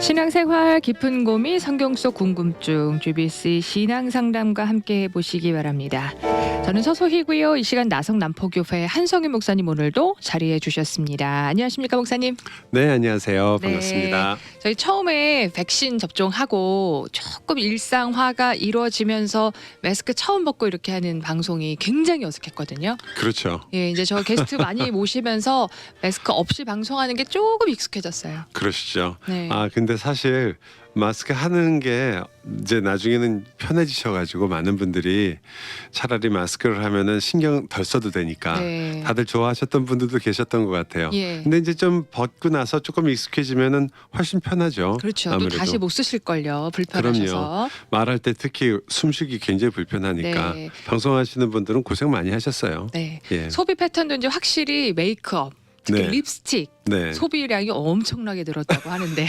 신앙생활 깊은 고민 성경 속 궁금증 GBC 신앙상담과 함께 해보시기 바랍니다. 저는 서소희고요. 이 시간 나성 남포교회 한성윤 목사님 오늘도 자리해 주셨습니다. 안녕하십니까 목사님? 네, 안녕하세요. 네. 반갑습니다. 저희 처음에 백신 접종하고 조금 일상화가 이루어지면서 마스크 처음 벗고 이렇게 하는 방송이 굉장히 어색했거든요. 그렇죠. 예, 이제 저 게스트 많이 모시면서 마스크 없이 방송하는 게 조금 익숙해졌어요. 그러시죠. 네. 근데 사실 마스크 하는 게 이제 나중에는 편해지셔가지고 많은 분들이 차라리 마스크를 하면은 신경 덜 써도 되니까 네. 다들 좋아하셨던 분들도 계셨던 것 같아요. 예. 근데 이제 좀 벗고 나서 조금 익숙해지면은 훨씬 편하죠. 그렇죠. 또 아무래도. 다시 못 쓰실걸요. 불편하셔서. 말할 때 특히 숨쉬기 굉장히 불편하니까 네. 방송하시는 분들은 고생 많이 하셨어요. 네. 예. 소비 패턴도 이제 확실히 메이크업, 특히 네. 립스틱 네. 소비량이 엄청나게 늘었다고 하는데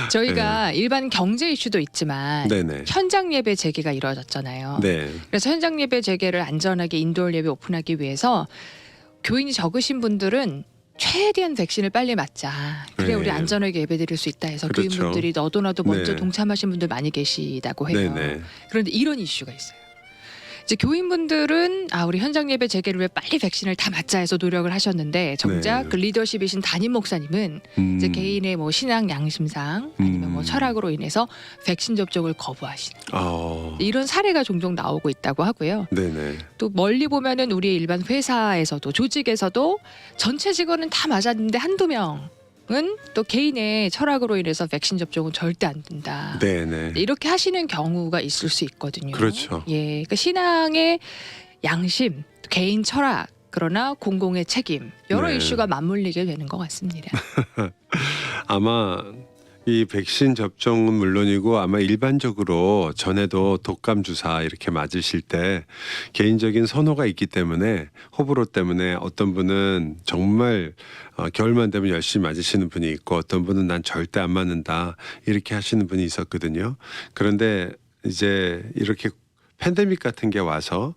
저희가 일반 경제 이슈도 있지만 네네. 현장 예배 재개가 이루어졌잖아요. 네. 그래서 현장 예배 재개를 안전하게 인도or 예배 오픈하기 위해서 교인이 적으신 분들은 최대한 백신을 빨리 맞자. 그래 네. 우리 안전하게 예배드릴 수 있다 해서 그렇죠. 교인분들이 너도 나도 먼저 네. 동참하신 분들 많이 계시다고 해요. 네네. 그런데 이런 이슈가 있어요. 이제 교인분들은 우리 현장 예배 재개를 위해 빨리 백신을 다 맞자 해서 노력을 하셨는데 정작 네. 그 리더십이신 담임 목사님은 이제 개인의 뭐 신앙 양심상 아니면 뭐 철학으로 인해서 백신 접종을 거부하시는 이런 사례가 종종 나오고 있다고 하고요. 네네. 또 멀리 보면은 우리 일반 회사에서도 조직에서도 전체 직원은 다 맞았는데 한두 명은 또 개인의 철학으로 인해서 백신 접종은 절대 안 된다. 네네. 이렇게 하시는 경우가 있을 수 있거든요. 그렇죠. 예, 그러니까 신앙의 양심, 개인 철학, 그러나 공공의 책임 여러 네. 이슈가 맞물리게 되는 것 같습니다. 아마 이 백신 접종은 물론이고 아마 일반적으로 전에도 독감 주사 이렇게 맞으실 때 개인적인 선호가 있기 때문에 호불호 때문에 어떤 분은 정말 겨울만 되면 열심히 맞으시는 분이 있고 어떤 분은 난 절대 안 맞는다 이렇게 하시는 분이 있었거든요. 그런데 이제 이렇게 팬데믹 같은 게 와서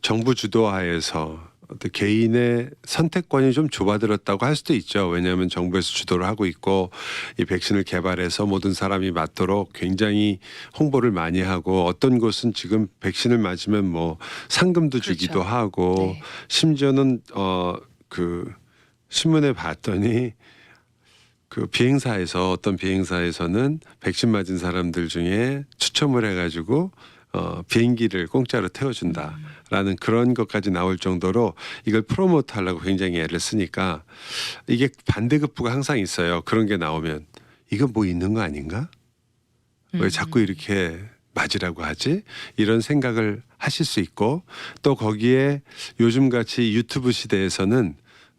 정부 주도하에서 어떤 개인의 선택권이 좀 좁아들었다고 할 수도 있죠. 왜냐하면 정부에서 주도를 하고 있고 이 백신을 개발해서 모든 사람이 맞도록 굉장히 홍보를 많이 하고 어떤 곳은 지금 백신을 맞으면 뭐 상금도 주기도 그렇죠. 하고 네. 심지어는 그 신문에 봤더니 그 비행사에서 어떤 비행사에서는 백신 맞은 사람들 중에 추첨을 해가지고 비행기를 공짜로 태워준다라는 그런 것까지 나올 정도로 이걸 프로모트 하려고 굉장히 애를 쓰니까 이게 반대급부가 항상 있어요. 그런 게 나오면 이거 뭐 있는 거 아닌가? 왜 자꾸 이렇게 맞으라고 하지? 이런 생각을 하실 수 있고 또 거기에 요즘같이 유튜브 시대에서는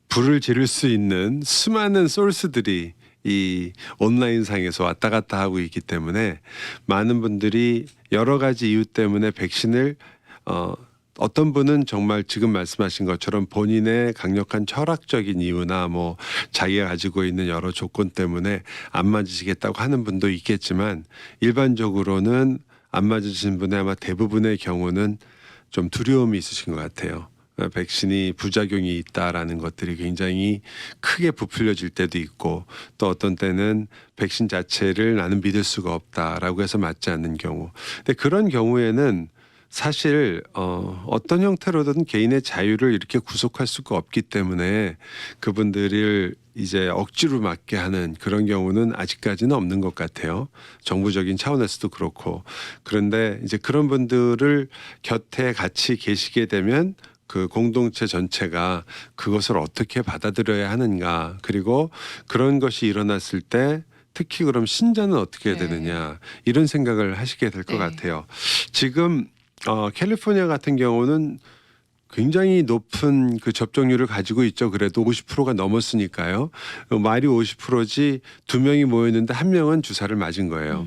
불을 지를 수 있는 수많은 소스들이 이 온라인상에서 왔다 갔다 하고 있기 때문에 많은 분들이 여러 가지 이유 때문에 백신을 어떤 분은 정말 지금 말씀하신 것처럼 본인의 강력한 철학적인 이유나 뭐 자기가 가지고 있는 여러 조건 때문에 안 맞으시겠다고 하는 분도 있겠지만 일반적으로는 안 맞으신 분의 아마 대부분의 경우는 좀 두려움이 있으신 것 같아요. 백신이 부작용이 있다라는 것들이 굉장히 크게 부풀려질 때도 있고 또 어떤 때는 백신 자체를 나는 믿을 수가 없다라고 해서 맞지 않는 경우. 근데 그런 경우에는 사실 어떤 형태로든 개인의 자유를 이렇게 구속할 수가 없기 때문에 그분들을 이제 억지로 맞게 하는 그런 경우는 아직까지는 없는 것 같아요. 정부적인 차원에서도 그렇고. 그런데 이제 그런 분들을 곁에 같이 계시게 되면 그 공동체 전체가 그것을 어떻게 받아들여야 하는가 그리고 그런 것이 일어났을 때 특히 그럼 신자는 어떻게 해야 되느냐 이런 생각을 하시게 될 것 같아요. 지금 캘리포니아 같은 경우는 굉장히 높은 그 접종률을 가지고 있죠. 그래도 50%가 넘었으니까요. 말이 50%지 두 명이 모였는데 한 명은 주사를 맞은 거예요.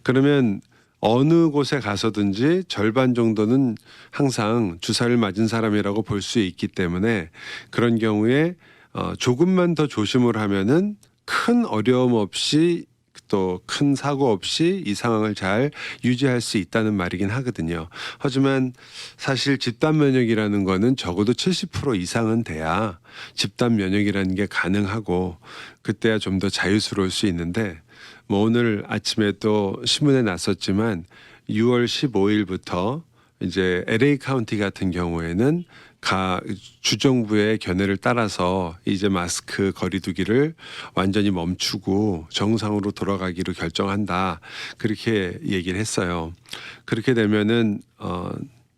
그러면 어느 곳에 가서든지 절반 정도는 항상 주사를 맞은 사람이라고 볼 수 있기 때문에 그런 경우에 조금만 더 조심을 하면은 큰 어려움 없이 또 큰 사고 없이 이 상황을 잘 유지할 수 있다는 말이긴 하거든요. 하지만 사실 집단 면역이라는 거는 적어도 70% 이상은 돼야 집단 면역이라는 게 가능하고 그때야 좀 더 자유스러울 수 있는데 뭐 오늘 아침에 또 신문에 났었지만 6월 15일부터 이제 LA 카운티 같은 경우에는 주정부의 견해를 따라서 이제 마스크 거리두기를 완전히 멈추고 정상으로 돌아가기로 결정한다. 그렇게 얘기를 했어요. 그렇게 되면은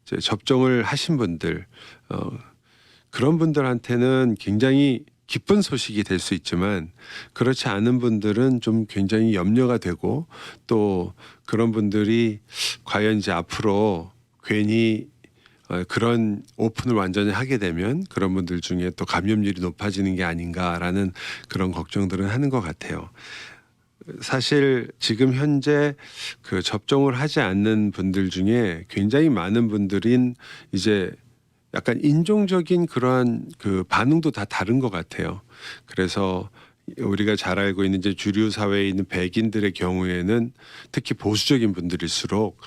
이제 접종을 하신 분들 그런 분들한테는 굉장히 기쁜 소식이 될 수 있지만 그렇지 않은 분들은 좀 굉장히 염려가 되고 또 그런 분들이 과연 이제 앞으로 괜히 그런 오픈을 완전히 하게 되면 그런 분들 중에 또 감염률이 높아지는 게 아닌가라는 그런 걱정들은 하는 것 같아요. 사실 지금 현재 그 접종을 하지 않는 분들 중에 굉장히 많은 분들인 이제 약간 인종적인 그러한 그 반응도 다 다른 것 같아요. 그래서 우리가 잘 알고 있는 이제 주류 사회에 있는 백인들의 경우에는 특히 보수적인 분들일수록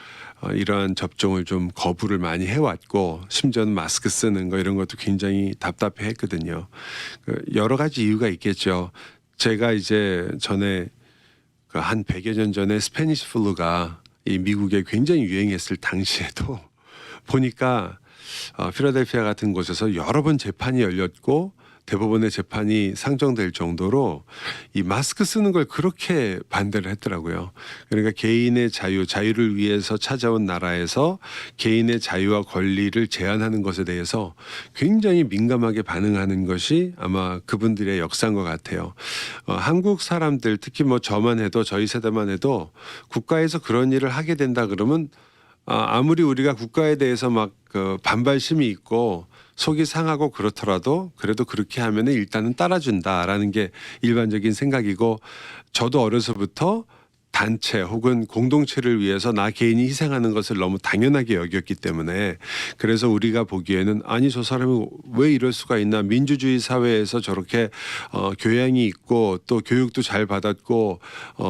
이러한 접종을 좀 거부를 많이 해왔고 심지어는 마스크 쓰는 거 이런 것도 굉장히 답답해했거든요. 여러 가지 이유가 있겠죠. 제가 이제 전에 한 100여 년 전에 스페니시 플루가 이 미국에 굉장히 유행했을 당시에도 보니까 필라델피아 같은 곳에서 여러 번 재판이 열렸고 대법원의 재판이 상정될 정도로 이 마스크 쓰는 걸 그렇게 반대를 했더라고요. 그러니까 개인의 자유를 위해서 찾아온 나라에서 개인의 자유와 권리를 제한하는 것에 대해서 굉장히 민감하게 반응하는 것이 아마 그분들의 역사인 것 같아요. 한국 사람들 특히 뭐 저만 해도 저희 세대만 해도 국가에서 그런 일을 하게 된다 그러면 아무리 우리가 국가에 대해서 막 그 반발심이 있고 속이 상하고 그렇더라도 그래도 그렇게 하면은 일단은 따라준다라는 게 일반적인 생각이고 저도 어려서부터 단체 혹은 공동체를 위해서 나 개인이 희생하는 것을 너무 당연하게 여겼기 때문에 그래서 우리가 보기에는 아니 저 사람이 왜 이럴 수가 있나 민주주의 사회에서 저렇게 교양이 있고 또 교육도 잘 받았고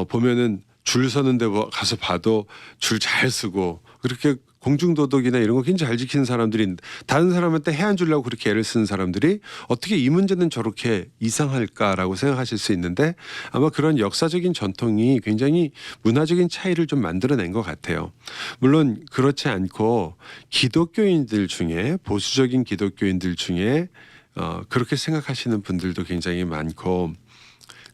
보면은 줄 서는데 가서 봐도 줄 잘 쓰고 그렇게 공중도덕이나 이런 거 굉장히 잘 지키는 사람들이 다른 사람한테 해안 주려고 그렇게 애를 쓰는 사람들이 어떻게 이 문제는 저렇게 이상할까라고 생각하실 수 있는데 아마 그런 역사적인 전통이 굉장히 문화적인 차이를 좀 만들어낸 것 같아요. 물론 그렇지 않고 기독교인들 중에 보수적인 기독교인들 중에 그렇게 생각하시는 분들도 굉장히 많고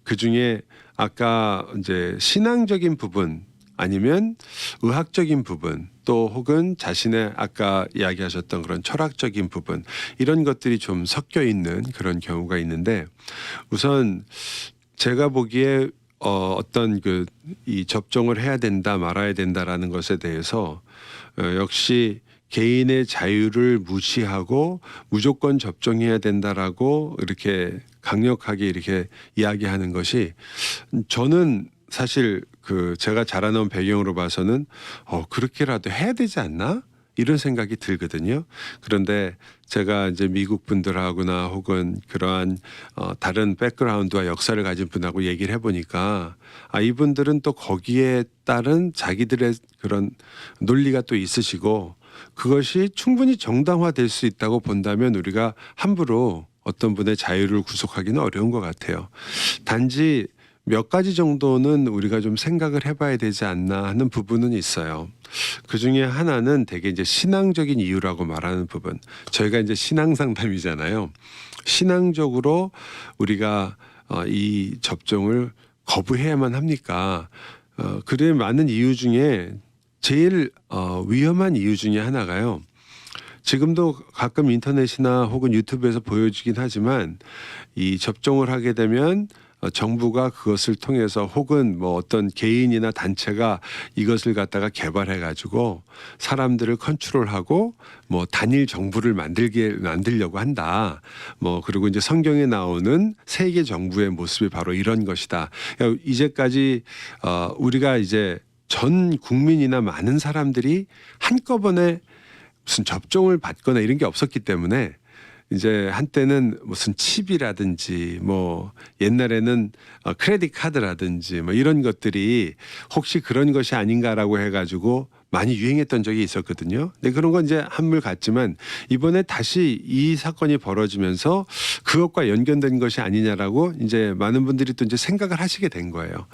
그 중에 아까 이제 신앙적인 부분 아니면 의학적인 부분 또 혹은 자신의 아까 이야기하셨던 그런 철학적인 부분 이런 것들이 좀 섞여 있는 그런 경우가 있는데 우선 제가 보기에 어떤 그 이 접종을 해야 된다 말아야 된다라는 것에 대해서 역시 개인의 자유를 무시하고 무조건 접종해야 된다라고 이렇게 강력하게 이렇게 이야기하는 것이 저는 사실 그 제가 자라나온 배경으로 봐서는 그렇게라도 해야 되지 않나? 이런 생각이 들거든요. 그런데 제가 이제 미국 분들하고나 혹은 그러한 다른 백그라운드와 역사를 가진 분하고 얘기를 해보니까 이분들은 또 거기에 따른 자기들의 그런 논리가 또 있으시고 그것이 충분히 정당화될 수 있다고 본다면 우리가 함부로 어떤 분의 자유를 구속하기는 어려운 것 같아요. 단지 몇 가지 정도는 우리가 좀 생각을 해봐야 되지 않나 하는 부분은 있어요. 그 중에 하나는 되게 이제 신앙적인 이유라고 말하는 부분. 저희가 이제 신앙 상담이잖아요. 신앙적으로 우리가 이 접종을 거부해야만 합니까? 그래 많은 이유 중에 제일 위험한 이유 중에 하나가요. 지금도 가끔 인터넷이나 혹은 유튜브에서 보여주긴 하지만 이 접종을 하게 되면 정부가 그것을 통해서 혹은 뭐 어떤 개인이나 단체가 이것을 갖다가 개발해 가지고 사람들을 컨트롤하고 뭐 단일 정부를 만들려고 한다. 뭐 그리고 이제 성경에 나오는 세계 정부의 모습이 바로 이런 것이다. 이제까지 우리가 이제 전 국민이나 많은 사람들이 한꺼번에 무슨 접종을 받거나 이런 게 없었기 때문에 이제 한때는 무슨 칩이라든지 뭐 옛날에는 크레딧 카드라든지 뭐 이런 것들이 혹시 그런 것이 아닌가라고 해가지고 많이 유행했던 적이 있었거든요. 근데 그런 건 이제 한물 같지만 이번에 다시 이 사건이 벌어지면서 그것과 연결된 것이 아니냐라고 이제 많은 분들이 또 이제 생각을 하시게 된 거예요.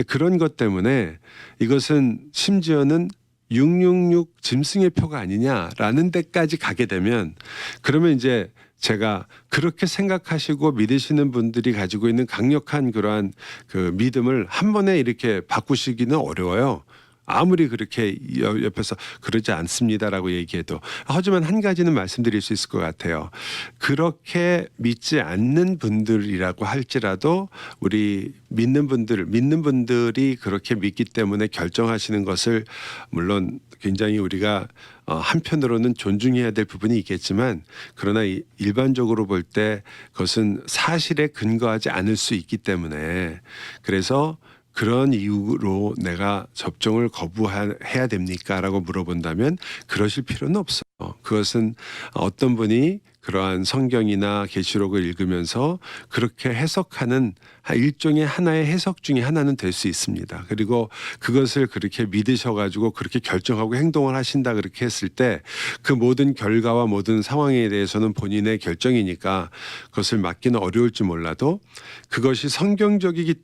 그런 것 때문에 이것은 심지어는 666 짐승의 표가 아니냐라는 데까지 가게 되면 그러면 이제 제가 그렇게 생각하시고 믿으시는 분들이 가지고 있는 강력한 그러한 그 믿음을 한 번에 이렇게 바꾸시기는 어려워요. 아무리 그렇게 옆에서 그러지 않습니다라고 얘기해도. 하지만 한 가지는 말씀드릴 수 있을 것 같아요. 그렇게 믿지 않는 분들이라고 할지라도 우리 믿는 분들이 그렇게 믿기 때문에 결정하시는 것을 물론 굉장히 우리가 한편으로는 존중해야 될 부분이 있겠지만 그러나 일반적으로 볼 때 그것은 사실에 근거하지 않을 수 있기 때문에 그래서 그런 이유로 내가 접종을 거부해야 됩니까? 라고 물어본다면 그러실 필요는 없어요. 그것은 어떤 분이 그러한 성경이나 계시록을 읽으면서 그렇게 해석하는 일종의 하나의 해석 중에 하나는 될 수 있습니다. 그리고 그것을 그렇게 믿으셔가지고 그렇게 결정하고 행동을 하신다 그렇게 했을 때 그 모든 결과와 모든 상황에 대해서는 본인의 결정이니까 그것을 막기는 어려울지 몰라도 그것이 성경적이기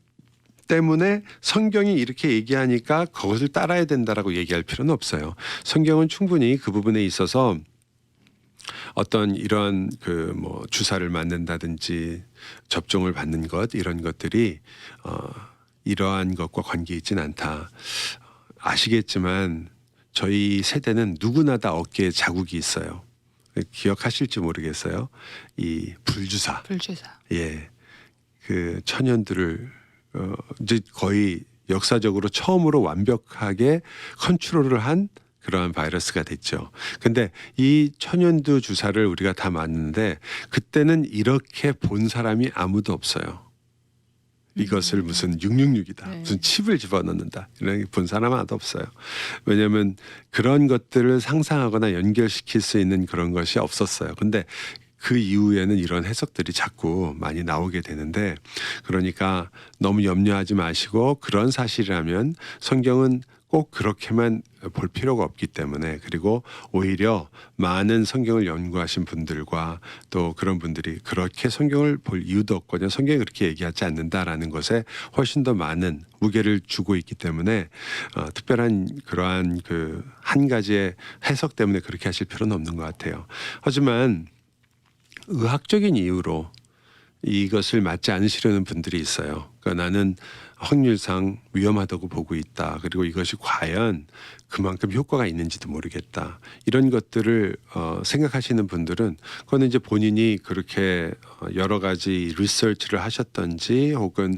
때문에 성경이 이렇게 얘기하니까 그것을 따라야 된다라고 얘기할 필요는 없어요. 성경은 충분히 그 부분에 있어서 어떤 이러한 그 뭐 주사를 맞는다든지 접종을 받는 것 이런 것들이 이러한 것과 관계 있진 않다. 아시겠지만 저희 세대는 누구나 다 어깨에 자국이 있어요. 기억하실지 모르겠어요. 이 불주사. 예. 그 천연들을 이제 거의 역사적으로 처음으로 완벽하게 컨트롤을 한 그러한 바이러스가 됐죠. 근데 이 천연두 주사를 우리가 다 맞는데 그때는 이렇게 본 사람이 아무도 없어요. 이것을 무슨 666이다. 네. 무슨 칩을 집어넣는다. 이런 본 사람 아무도 없어요. 왜냐하면 그런 것들을 상상하거나 연결시킬 수 있는 그런 것이 없었어요. 근데 그 이후에는 이런 해석들이 자꾸 많이 나오게 되는데 그러니까 너무 염려하지 마시고 그런 사실이라면 성경은 꼭 그렇게만 볼 필요가 없기 때문에 그리고 오히려 많은 성경을 연구하신 분들과 또 그런 분들이 그렇게 성경을 볼 이유도 없거든요. 성경이 그렇게 얘기하지 않는다라는 것에 훨씬 더 많은 무게를 주고 있기 때문에 특별한 그러한 그 한 가지의 해석 때문에 그렇게 하실 필요는 없는 것 같아요. 하지만 의학적인 이유로 이것을 맞지 않으시려는 분들이 있어요. 그러니까 나는 확률상 위험하다고 보고 있다. 그리고 이것이 과연 그만큼 효과가 있는지도 모르겠다. 이런 것들을 생각하시는 분들은 그거는 이제 본인이 그렇게 여러 가지 리서치를 하셨던지 혹은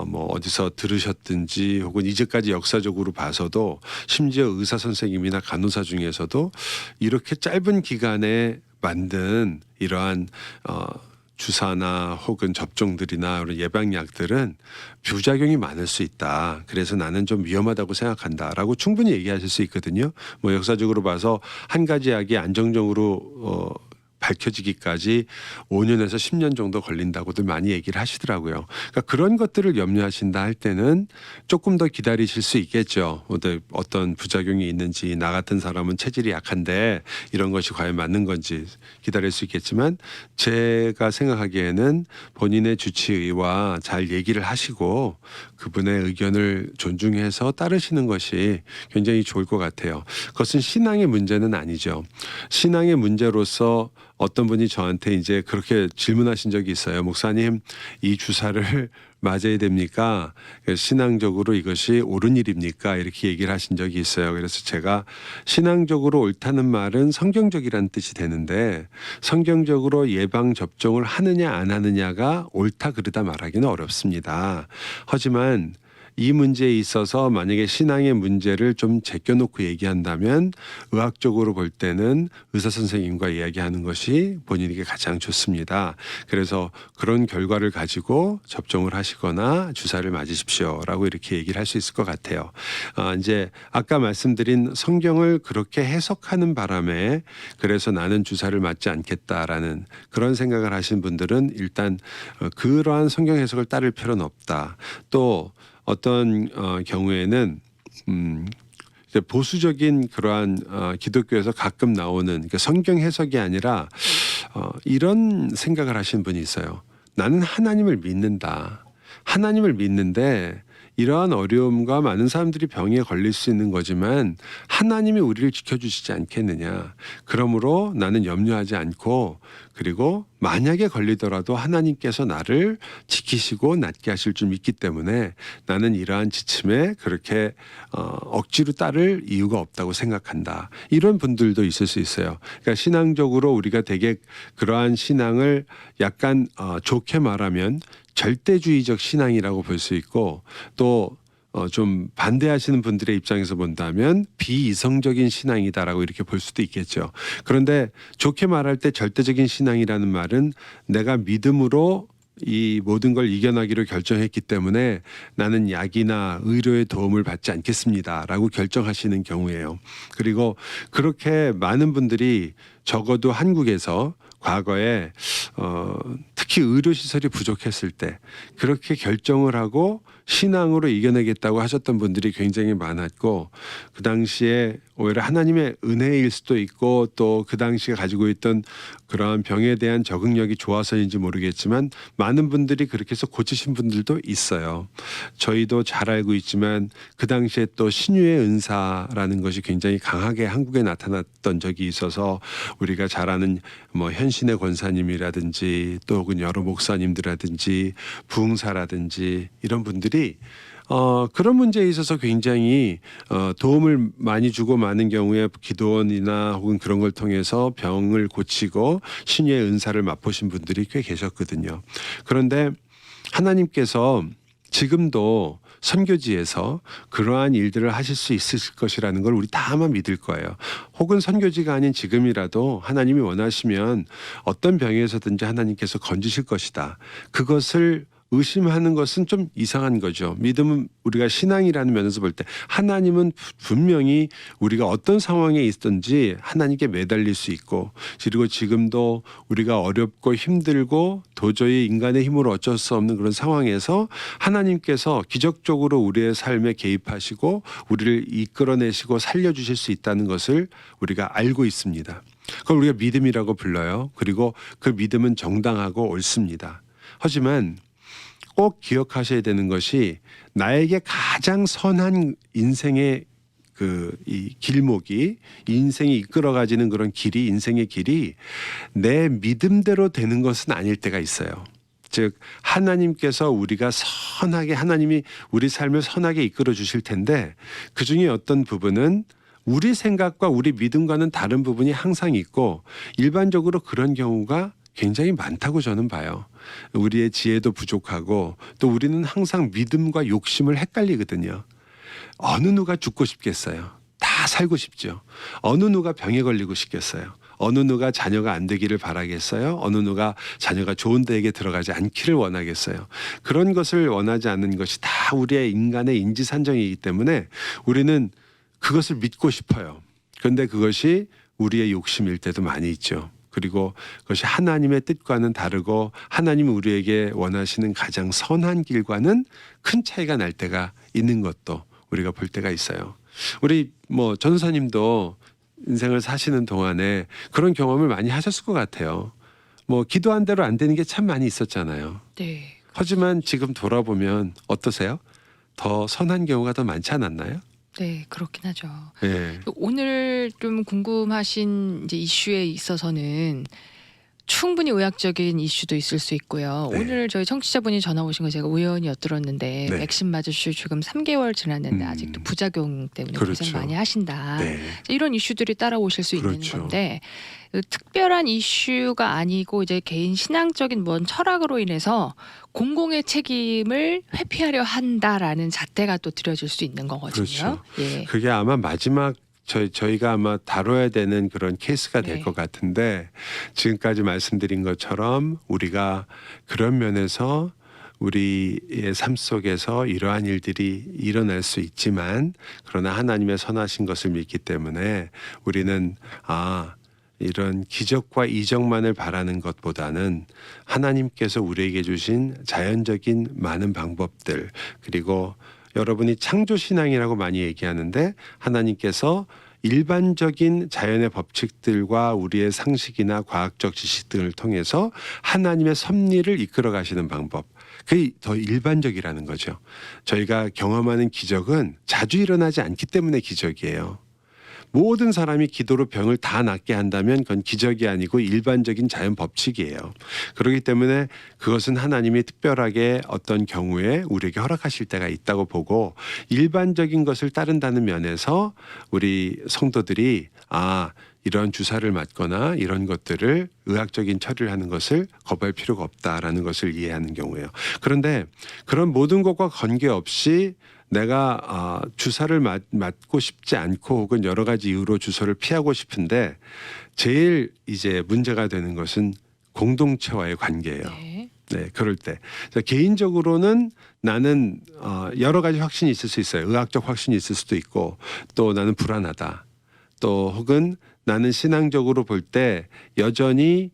뭐 어디서 들으셨든지 혹은 이제까지 역사적으로 봐서도 심지어 의사 선생님이나 간호사 중에서도 이렇게 짧은 기간에 만든 이러한 주사나 혹은 접종들이나 그런 예방약들은 부작용이 많을 수 있다. 그래서 나는 좀 위험하다고 생각한다라고 충분히 얘기하실 수 있거든요. 뭐 역사적으로 봐서 한 가지 약이 안정적으로 밝혀지기까지 5년에서 10년 정도 걸린다고들 많이 얘기를 하시더라고요. 그러니까 그런 것들을 염려하신다 할 때는 조금 더 기다리실 수 있겠죠. 어떤 부작용이 있는지 나 같은 사람은 체질이 약한데 이런 것이 과연 맞는 건지 기다릴 수 있겠지만 제가 생각하기에는 본인의 주치의와 잘 얘기를 하시고 그분의 의견을 존중해서 따르시는 것이 굉장히 좋을 것 같아요. 그것은 신앙의 문제는 아니죠. 신앙의 문제로서 어떤 분이 저한테 이제 그렇게 질문하신 적이 있어요. 목사님, 이 주사를 맞아야 됩니까? 신앙적으로 이것이 옳은 일입니까? 이렇게 얘기를 하신 적이 있어요. 그래서 제가 신앙적으로 옳다는 말은 성경적이라는 뜻이 되는데 성경적으로 예방 접종을 하느냐 안 하느냐가 옳다 그르다 말하기는 어렵습니다. 하지만 이 문제에 있어서 만약에 신앙의 문제를 좀 제껴놓고 얘기한다면 의학적으로 볼 때는 의사 선생님과 이야기하는 것이 본인에게 가장 좋습니다. 그래서 그런 결과를 가지고 접종을 하시거나 주사를 맞으십시오라고 이렇게 얘기를 할 수 있을 것 같아요. 이제 아까 말씀드린 성경을 그렇게 해석하는 바람에 그래서 나는 주사를 맞지 않겠다라는 그런 생각을 하신 분들은 일단 그러한 성경 해석을 따를 필요는 없다. 또 어떤 경우에는 이제 보수적인 그러한 기독교에서 가끔 나오는 그러니까 성경 해석이 아니라 이런 생각을 하시는 분이 있어요. 나는 하나님을 믿는다. 하나님을 믿는데 이러한 어려움과 많은 사람들이 병에 걸릴 수 있는 거지만 하나님이 우리를 지켜주시지 않겠느냐. 그러므로 나는 염려하지 않고 그리고 만약에 걸리더라도 하나님께서 나를 지키시고 낫게 하실 줄 믿기 때문에 나는 이러한 지침에 그렇게 억지로 따를 이유가 없다고 생각한다. 이런 분들도 있을 수 있어요. 그러니까 신앙적으로 우리가 되게 그러한 신앙을 약간 좋게 말하면 절대주의적 신앙이라고 볼 수 있고 또 좀 반대하시는 분들의 입장에서 본다면 비이성적인 신앙이다라고 이렇게 볼 수도 있겠죠. 그런데 좋게 말할 때 절대적인 신앙이라는 말은 내가 믿음으로 이 모든 걸 이겨나기로 결정했기 때문에 나는 약이나 의료의 도움을 받지 않겠습니다라고 결정하시는 경우예요. 그리고 그렇게 많은 분들이 적어도 한국에서 과거에 특히 의료 시설이 부족했을 때 그렇게 결정을 하고 신앙으로 이겨내겠다고 하셨던 분들이 굉장히 많았고 그 당시에 오히려 하나님의 은혜일 수도 있고 또 그 당시에 가지고 있던 그러한 병에 대한 적응력이 좋아서인지 모르겠지만 많은 분들이 그렇게 해서 고치신 분들도 있어요. 저희도 잘 알고 있지만 그 당시에 또 신유의 은사라는 것이 굉장히 강하게 한국에 나타났던 적이 있어서 우리가 잘 아는 뭐 현신의 권사님이라든지 또 혹은 여러 목사님들이라든지 부흥사라든지 이런 분들이 그런 문제에 있어서 굉장히 도움을 많이 주고 많은 경우에 기도원이나 혹은 그런 걸 통해서 병을 고치고 신유의 은사를 맛보신 분들이 꽤 계셨거든요. 그런데 하나님께서 지금도 선교지에서 그러한 일들을 하실 수 있을 것이라는 걸 우리 다 아마 믿을 거예요. 혹은 선교지가 아닌 지금이라도 하나님이 원하시면 어떤 병에서든지 하나님께서 건지실 것이다. 그것을 의심하는 것은 좀 이상한 거죠. 믿음은 우리가 신앙이라는 면에서 볼 때 하나님은 분명히 우리가 어떤 상황에 있든지 하나님께 매달릴 수 있고 그리고 지금도 우리가 어렵고 힘들고 도저히 인간의 힘으로 어쩔 수 없는 그런 상황에서 하나님께서 기적적으로 우리의 삶에 개입하시고 우리를 이끌어내시고 살려주실 수 있다는 것을 우리가 알고 있습니다. 그걸 우리가 믿음이라고 불러요. 그리고 그 믿음은 정당하고 옳습니다. 하지만 꼭 기억하셔야 되는 것이 나에게 가장 선한 인생의 이 길목이 인생이 이끌어가지는 그런 길이 인생의 길이 내 믿음대로 되는 것은 아닐 때가 있어요. 즉 하나님께서 우리가 선하게 하나님이 우리 삶을 선하게 이끌어 주실 텐데 그중에 어떤 부분은 우리 생각과 우리 믿음과는 다른 부분이 항상 있고 일반적으로 그런 경우가 굉장히 많다고 저는 봐요. 우리의 지혜도 부족하고 또 우리는 항상 믿음과 욕심을 헷갈리거든요. 어느 누가 죽고 싶겠어요. 다 살고 싶죠. 어느 누가 병에 걸리고 싶겠어요. 어느 누가 자녀가 안 되기를 바라겠어요. 어느 누가 자녀가 좋은 데에게 들어가지 않기를 원하겠어요. 그런 것을 원하지 않는 것이 다 우리의 인간의 인지산정이기 때문에 우리는 그것을 믿고 싶어요. 그런데 그것이 우리의 욕심일 때도 많이 있죠. 그리고 그것이 하나님의 뜻과는 다르고 하나님이 우리에게 원하시는 가장 선한 길과는 큰 차이가 날 때가 있는 것도 우리가 볼 때가 있어요. 우리 뭐 전도사님도 인생을 사시는 동안에 그런 경험을 많이 하셨을 것 같아요. 뭐 기도한 대로 안 되는 게 참 많이 있었잖아요. 네. 하지만 지금 돌아보면 어떠세요? 더 선한 경우가 더 많지 않았나요? 네, 그렇긴 하죠. 예. 오늘 좀 궁금하신 이제 이슈에 있어서는 충분히 의학적인 이슈도 있을 수 있고요. 네. 오늘 저희 청취자분이 전화 오신 거 제가 우연히 엿들었는데 네. 백신 맞으실 지금 3개월 지났는데 아직도 부작용 때문에 그렇죠. 고생 많이 하신다. 네. 이런 이슈들이 따라오실 수 있는 그렇죠. 건데 그 특별한 이슈가 아니고 이제 개인 신앙적인 뭔 철학으로 인해서 공공의 책임을 회피하려 한다라는 잣대가 또 들여질 수 있는 거거든요. 그렇죠. 예. 그게 아마 마지막 저희가 아마 다뤄야 되는 그런 케이스가 될 네. 것 같은데 지금까지 말씀드린 것처럼 우리가 그런 면에서 우리의 삶 속에서 이러한 일들이 일어날 수 있지만 그러나 하나님의 선하신 것을 믿기 때문에 우리는 이런 기적과 이적만을 바라는 것보다는 하나님께서 우리에게 주신 자연적인 많은 방법들 그리고 여러분이 창조신앙이라고 많이 얘기하는데 하나님께서 일반적인 자연의 법칙들과 우리의 상식이나 과학적 지식 등을 통해서 하나님의 섭리를 이끌어 가시는 방법 그게 더 일반적이라는 거죠. 저희가 경험하는 기적은 자주 일어나지 않기 때문에 기적이에요. 모든 사람이 기도로 병을 다 낫게 한다면 그건 기적이 아니고 일반적인 자연 법칙이에요. 그렇기 때문에 그것은 하나님이 특별하게 어떤 경우에 우리에게 허락하실 때가 있다고 보고 일반적인 것을 따른다는 면에서 우리 성도들이 이런 주사를 맞거나 이런 것들을 의학적인 처리를 하는 것을 거부할 필요가 없다라는 것을 이해하는 경우예요. 그런데 그런 모든 것과 관계없이 내가 주사를 맞고 싶지 않고 혹은 여러 가지 이유로 주사를 피하고 싶은데 제일 이제 문제가 되는 것은 공동체와의 관계예요. 네. 네, 그럴 때 개인적으로는 나는 여러 가지 확신이 있을 수 있어요. 의학적 확신이 있을 수도 있고 또 나는 불안하다. 또 혹은 나는 신앙적으로 볼 때 여전히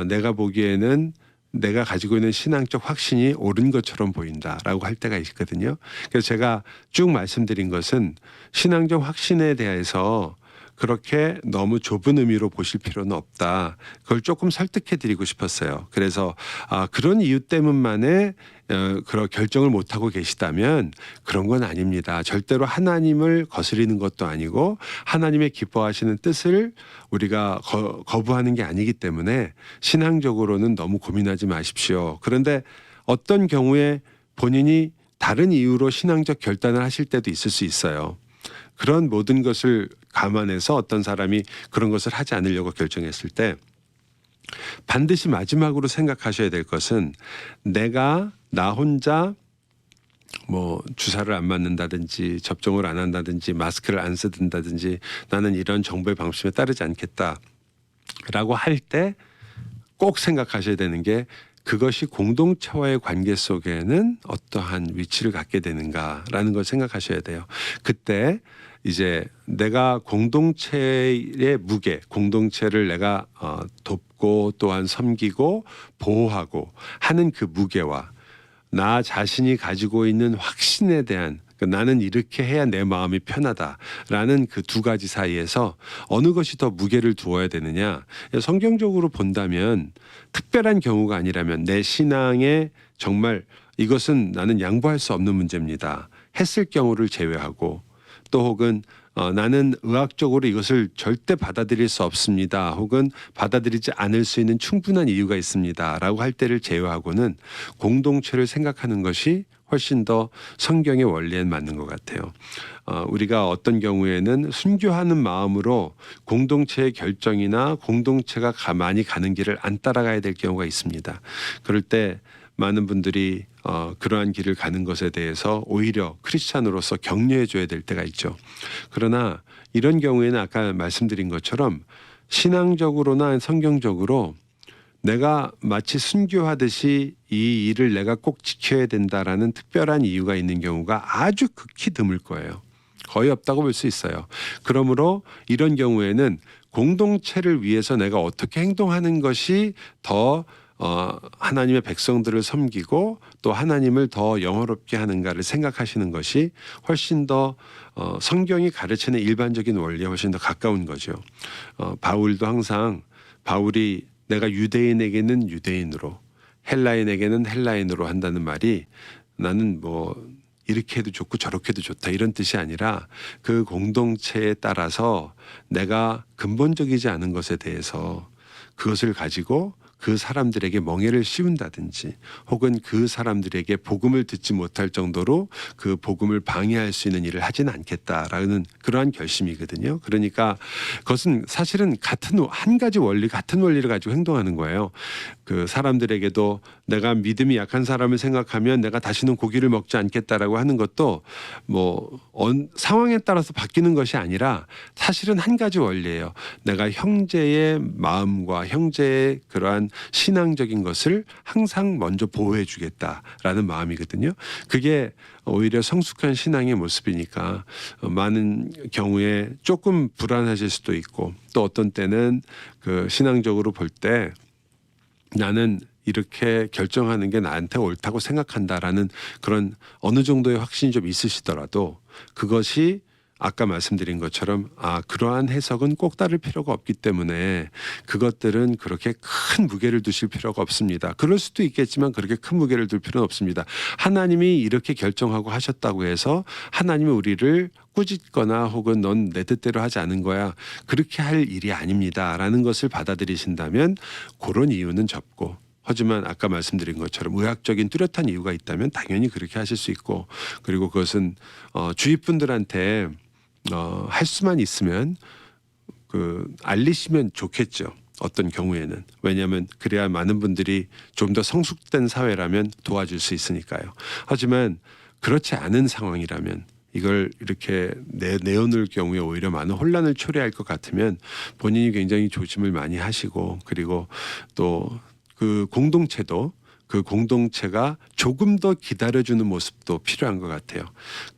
내가 보기에는 내가 가지고 있는 신앙적 확신이 옳은 것처럼 보인다라고 할 때가 있거든요. 그래서 제가 쭉 말씀드린 것은 신앙적 확신에 대해서 그렇게 너무 좁은 의미로 보실 필요는 없다. 그걸 조금 설득해 드리고 싶었어요. 그래서 그런 이유 때문만에 그런 결정을 못 하고 계시다면 그런 건 아닙니다. 절대로 하나님을 거스리는 것도 아니고 하나님의 기뻐하시는 뜻을 우리가 거부하는 게 아니기 때문에 신앙적으로는 너무 고민하지 마십시오. 그런데 어떤 경우에 본인이 다른 이유로 신앙적 결단을 하실 때도 있을 수 있어요. 그런 모든 것을 감안해서 어떤 사람이 그런 것을 하지 않으려고 결정했을 때 반드시 마지막으로 생각하셔야 될 것은 내가 나 혼자 뭐 주사를 안 맞는다든지 접종을 안 한다든지 마스크를 안 쓰든다든지 나는 이런 정부의 방침에 따르지 않겠다라고 할 때 꼭 생각하셔야 되는 게 그것이 공동체와의 관계 속에는 어떠한 위치를 갖게 되는가라는 걸 생각하셔야 돼요. 그때 이제 내가 공동체의 무게, 공동체를 내가 돕고 또한 섬기고 보호하고 하는 그 무게와 나 자신이 가지고 있는 확신에 대한 나는 이렇게 해야 내 마음이 편하다라는 그 두 가지 사이에서 어느 것이 더 무게를 두어야 되느냐. 성경적으로 본다면 특별한 경우가 아니라면 내 신앙에 정말 이것은 나는 양보할 수 없는 문제입니다. 했을 경우를 제외하고 또 혹은 나는 의학적으로 이것을 절대 받아들일 수 없습니다. 혹은 받아들이지 않을 수 있는 충분한 이유가 있습니다. 라고 할 때를 제외하고는 공동체를 생각하는 것이 훨씬 더 성경의 원리에 맞는 것 같아요. 우리가 어떤 경우에는 순교하는 마음으로 공동체의 결정이나 공동체가 많이 가는 길을 안 따라가야 될 경우가 있습니다. 그럴 때 많은 분들이 그러한 길을 가는 것에 대해서 오히려 크리스찬으로서 격려해 줘야 될 때가 있죠. 그러나 이런 경우에는 아까 말씀드린 것처럼 신앙적으로나 성경적으로 내가 마치 순교하듯이 이 일을 내가 꼭 지켜야 된다라는 특별한 이유가 있는 경우가 아주 극히 드물 거예요. 거의 없다고 볼 수 있어요. 그러므로 이런 경우에는 공동체를 위해서 내가 어떻게 행동하는 것이 더 하나님의 백성들을 섬기고 또 하나님을 더 영화롭게 하는가를 생각하시는 것이 훨씬 더 성경이 가르치는 일반적인 원리에 훨씬 더 가까운 거죠. 바울도 항상 바울이 내가 유대인에게는 유대인으로 헬라인에게는 헬라인으로 한다는 말이 나는 뭐 이렇게 해도 좋고 저렇게 해도 좋다 이런 뜻이 아니라 그 공동체에 따라서 내가 근본적이지 않은 것에 대해서 그것을 가지고 그 사람들에게 멍해를 씌운다든지 혹은 그 사람들에게 복음을 듣지 못할 정도로 그 복음을 방해할 수 있는 일을 하지는 않겠다라는 그러한 결심이거든요. 그러니까 그것은 사실은 한 가지 원리, 같은 원리를 가지고 행동하는 거예요. 그 사람들에게도 내가 믿음이 약한 사람을 생각하면 내가 다시는 고기를 먹지 않겠다라고 하는 것도 뭐 상황에 따라서 바뀌는 것이 아니라 사실은 한 가지 원리예요. 내가 형제의 마음과 형제의 그러한 신앙적인 것을 항상 먼저 보호해 주겠다라는 마음이거든요. 그게 오히려 성숙한 신앙의 모습이니까 많은 경우에 조금 불안하실 수도 있고 또 어떤 때는 그 신앙적으로 볼 때 나는 이렇게 결정하는 게 나한테 옳다고 생각한다라는 그런 어느 정도의 확신이 좀 있으시더라도 그것이 아까 말씀드린 것처럼 그러한 해석은 꼭 따를 필요가 없기 때문에 그것들은 그렇게 큰 무게를 두실 필요가 없습니다. 그럴 수도 있겠지만 그렇게 큰 무게를 둘 필요는 없습니다. 하나님이 이렇게 결정하고 하셨다고 해서 하나님이 우리를 꾸짖거나 혹은 넌 내 뜻대로 하지 않은 거야. 그렇게 할 일이 아닙니다라는 것을 받아들이신다면 그런 이유는 접고 하지만 아까 말씀드린 것처럼 의학적인 뚜렷한 이유가 있다면 당연히 그렇게 하실 수 있고 그리고 그것은 주위 분들한테 할 수만 있으면 알리시면 좋겠죠. 어떤 경우에는 왜냐하면 그래야 많은 분들이 좀 더 성숙된 사회라면 도와줄 수 있으니까요. 하지만 그렇지 않은 상황이라면 이걸 이렇게 내어놓을 경우에 오히려 많은 혼란을 초래할 것 같으면 본인이 굉장히 조심을 많이 하시고 그리고 또 그 공동체가 조금 더 기다려주는 모습도 필요한 것 같아요.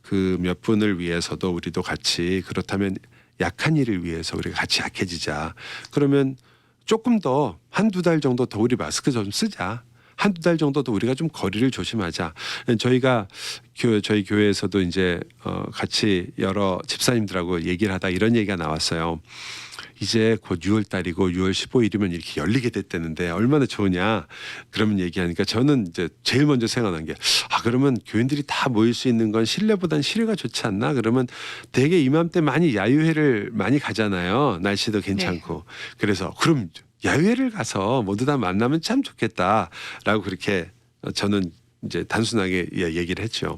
그 몇 분을 위해서도 우리도 같이 그렇다면 약한 이를 위해서 우리가 같이 약해지자. 그러면 조금 더 한두 달 정도 더 우리 마스크 좀 쓰자. 한두 달 정도 더 우리가 좀 거리를 조심하자. 저희가 저희 교회에서도 이제 같이 여러 집사님들하고 얘기를 하다 이런 얘기가 나왔어요. 이제 곧 6월 달이고 6월 15일이면 이렇게 열리게 됐다는데 얼마나 좋으냐. 그러면 얘기하니까 저는 이제 제일 먼저 생각난 게 그러면 교인들이 다 모일 수 있는 건 실내보단 실외가 좋지 않나? 그러면 되게 이맘때 많이 야유회를 많이 가잖아요. 날씨도 괜찮고. 네. 그래서 그럼 야유회를 가서 모두 다 만나면 참 좋겠다라고 그렇게 저는 이제 단순하게 얘기를 했죠.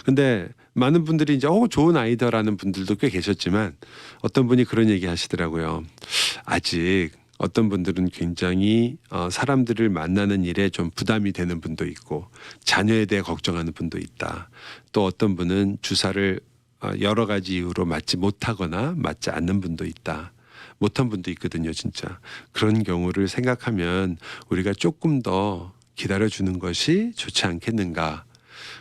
근데 많은 분들이 이제 좋은 아이디어라는 분들도 꽤 계셨지만 어떤 분이 그런 얘기 하시더라고요. 아직 어떤 분들은 굉장히 사람들을 만나는 일에 좀 부담이 되는 분도 있고 자녀에 대해 걱정하는 분도 있다. 또 어떤 분은 주사를 여러 가지 이유로 맞지 못하거나 맞지 않는 분도 있다. 못한 분도 있거든요, 진짜. 그런 경우를 생각하면 우리가 조금 더 기다려주는 것이 좋지 않겠는가.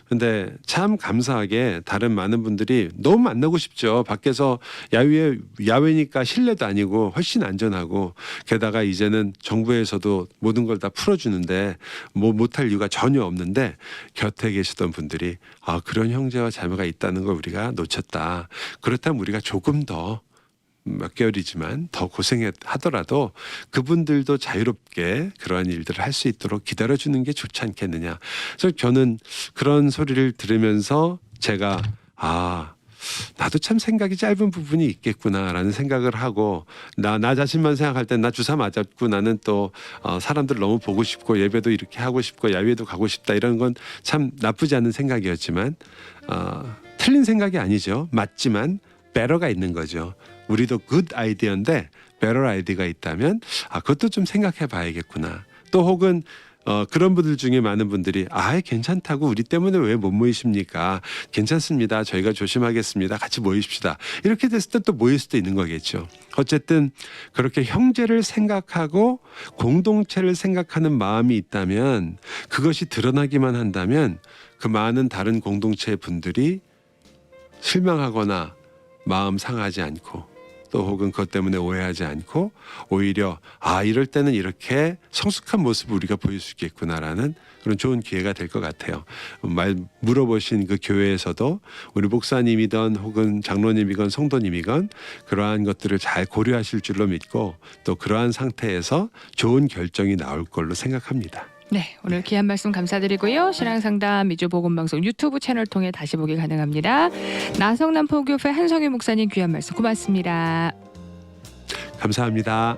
근데 참 감사하게 다른 많은 분들이 너무 만나고 싶죠. 밖에서 야외니까 실내도 아니고 훨씬 안전하고 게다가 이제는 정부에서도 모든 걸 다 풀어주는데 뭐 못할 이유가 전혀 없는데 곁에 계시던 분들이 그런 형제와 자매가 있다는 걸 우리가 놓쳤다. 그렇다면 우리가 조금 더 몇 개월이지만 더 고생하더라도 그분들도 자유롭게 그러한 일들을 할 수 있도록 기다려주는 게 좋지 않겠느냐. 그래서 저는 그런 소리를 들으면서 제가 나도 참 생각이 짧은 부분이 있겠구나라는 생각을 하고 나 자신만 생각할 땐 나 주사 맞았고 나는 또 사람들 너무 보고 싶고 예배도 이렇게 하고 싶고 야외도 가고 싶다 이런 건 참 나쁘지 않은 생각이었지만 틀린 생각이 아니죠. 맞지만 better가 있는 거죠. 우리도 good 아이디어인데 better 아이디어가 있다면 그것도 좀 생각해 봐야겠구나. 또 혹은 그런 분들 중에 많은 분들이 괜찮다고 우리 때문에 왜 못 모이십니까? 괜찮습니다. 저희가 조심하겠습니다. 같이 모이십시다. 이렇게 됐을 때 또 모일 수도 있는 거겠죠. 어쨌든 그렇게 형제를 생각하고 공동체를 생각하는 마음이 있다면 그것이 드러나기만 한다면 그 많은 다른 공동체 분들이 실망하거나 마음 상하지 않고 또 혹은 그것 때문에 오해하지 않고 오히려 이럴 때는 이렇게 성숙한 모습을 우리가 보일 수 있겠구나라는 그런 좋은 기회가 될 것 같아요. 물어보신 그 교회에서도 우리 목사님이든 혹은 장로님이건 성도님이건 그러한 것들을 잘 고려하실 줄로 믿고 또 그러한 상태에서 좋은 결정이 나올 걸로 생각합니다. 네, 오늘 귀한 말씀 감사드리고요. 신앙상담 미주복음방송 유튜브 채널 통해 다시 보기 가능합니다. 나성남포교회 한성희 목사님 귀한 말씀 고맙습니다. 감사합니다.